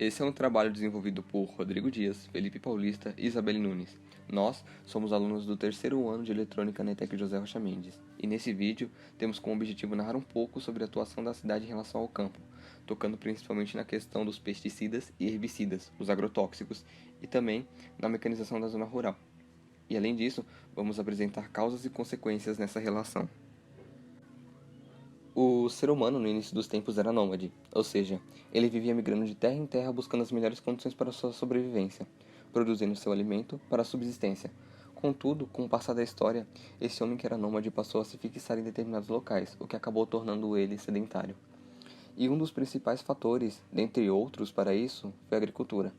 Esse é um trabalho desenvolvido por Rodrigo Dias, Felipe Paulista e Isabelle Nunes. Nós somos alunos do terceiro ano de Eletrônica na ETEC José Rocha Mendes, e nesse vídeo temos como objetivo narrar um pouco sobre a atuação da cidade em relação ao campo, tocando principalmente na questão dos pesticidas e herbicidas, os agrotóxicos, e também na mecanização da zona rural. E além disso, vamos apresentar causas e consequências nessa relação. O ser humano no início dos tempos era nômade, ou seja, ele vivia migrando de terra em terra buscando as melhores condições para sua sobrevivência, produzindo seu alimento para a subsistência. Contudo, com o passar da história, esse homem que era nômade passou a se fixar em determinados locais, o que acabou tornando ele sedentário. E um dos principais fatores, dentre outros, para isso, foi a agricultura.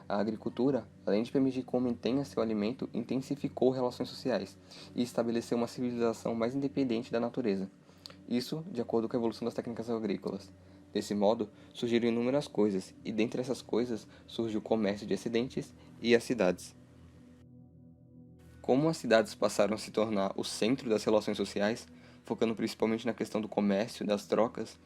A agricultura, além de permitir que o homem tenha seu alimento, intensificou relações sociais e estabeleceu uma civilização mais independente da natureza. Isso de acordo com a evolução das técnicas agrícolas. Desse modo, surgiram inúmeras coisas, e dentre essas coisas surge o comércio de excedentes e as cidades. Como as cidades passaram a se tornar o centro das relações sociais, focando principalmente na questão do comércio e das trocas,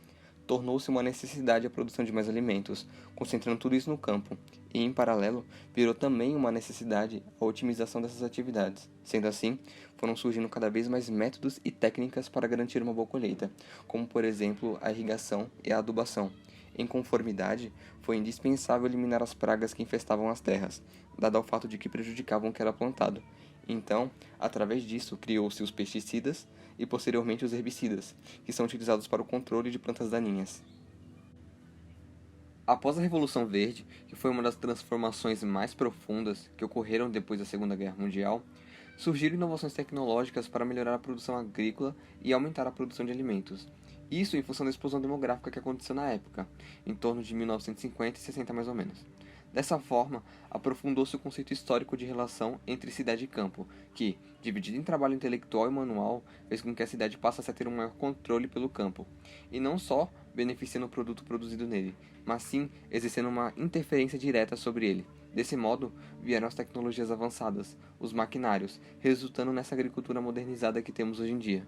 tornou-se uma necessidade a produção de mais alimentos, concentrando tudo isso no campo, e em paralelo, virou também uma necessidade a otimização dessas atividades. Sendo assim, foram surgindo cada vez mais métodos e técnicas para garantir uma boa colheita, como por exemplo a irrigação e a adubação. Em conformidade, foi indispensável eliminar as pragas que infestavam as terras, dado ao fato de que prejudicavam o que era plantado. Então, através disso, criou-se os pesticidas e posteriormente os herbicidas, que são utilizados para o controle de plantas daninhas. Após a Revolução Verde, que foi uma das transformações mais profundas que ocorreram depois da Segunda Guerra Mundial, surgiram inovações tecnológicas para melhorar a produção agrícola e aumentar a produção de alimentos. Isso em função da explosão demográfica que aconteceu na época, em torno de 1950 e 60 mais ou menos. Dessa forma, aprofundou-se o conceito histórico de relação entre cidade e campo, que, dividido em trabalho intelectual e manual, fez com que a cidade passasse a ter um maior controle pelo campo, e não só beneficiando o produto produzido nele, mas sim exercendo uma interferência direta sobre ele. Desse modo, vieram as tecnologias avançadas, os maquinários, resultando nessa agricultura modernizada que temos hoje em dia.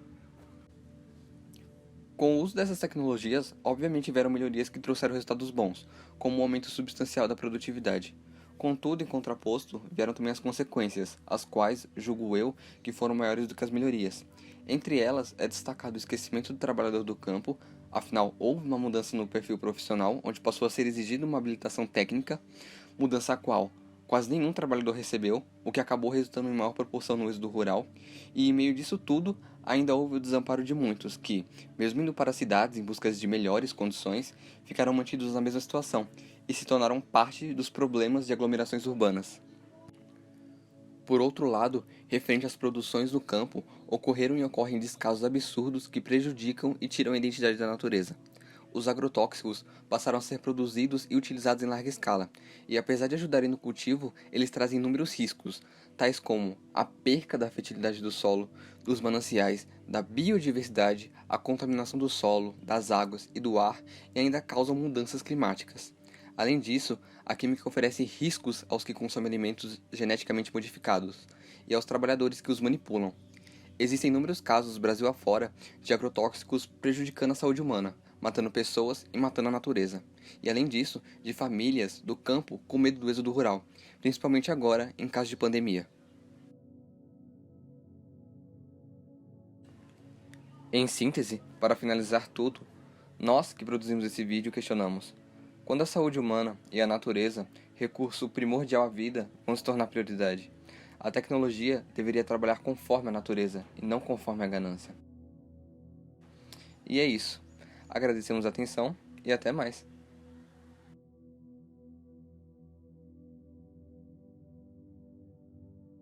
Com o uso dessas tecnologias, obviamente vieram melhorias que trouxeram resultados bons, como um aumento substancial da produtividade. Contudo, em contraposto, vieram também as consequências, as quais, julgo eu, que foram maiores do que as melhorias. Entre elas, é destacado o esquecimento do trabalhador do campo, afinal, houve uma mudança no perfil profissional, onde passou a ser exigida uma habilitação técnica, mudança a qual quase nenhum trabalhador recebeu, o que acabou resultando em maior proporção no êxodo rural, e em meio disso tudo, ainda houve o desamparo de muitos que, mesmo indo para cidades em busca de melhores condições, ficaram mantidos na mesma situação e se tornaram parte dos problemas de aglomerações urbanas. Por outro lado, referente às produções do campo, ocorreram e ocorrem descasos absurdos que prejudicam e tiram a identidade da natureza. Os agrotóxicos passaram a ser produzidos e utilizados em larga escala, e apesar de ajudarem no cultivo, eles trazem inúmeros riscos, tais como a perca da fertilidade do solo, dos mananciais, da biodiversidade, a contaminação do solo, das águas e do ar, e ainda causam mudanças climáticas. Além disso, a química oferece riscos aos que consomem alimentos geneticamente modificados e aos trabalhadores que os manipulam. Existem inúmeros casos, Brasil afora, de agrotóxicos prejudicando a saúde humana, matando pessoas e matando a natureza. E além disso, de famílias do campo com medo do êxodo rural, principalmente agora em caso de pandemia. Em síntese, para finalizar tudo, nós que produzimos esse vídeo questionamos: quando a saúde humana e a natureza, recurso primordial à vida, vão se tornar prioridade? A tecnologia deveria trabalhar conforme a natureza e não conforme a ganância. E é isso. Agradecemos a atenção e até mais.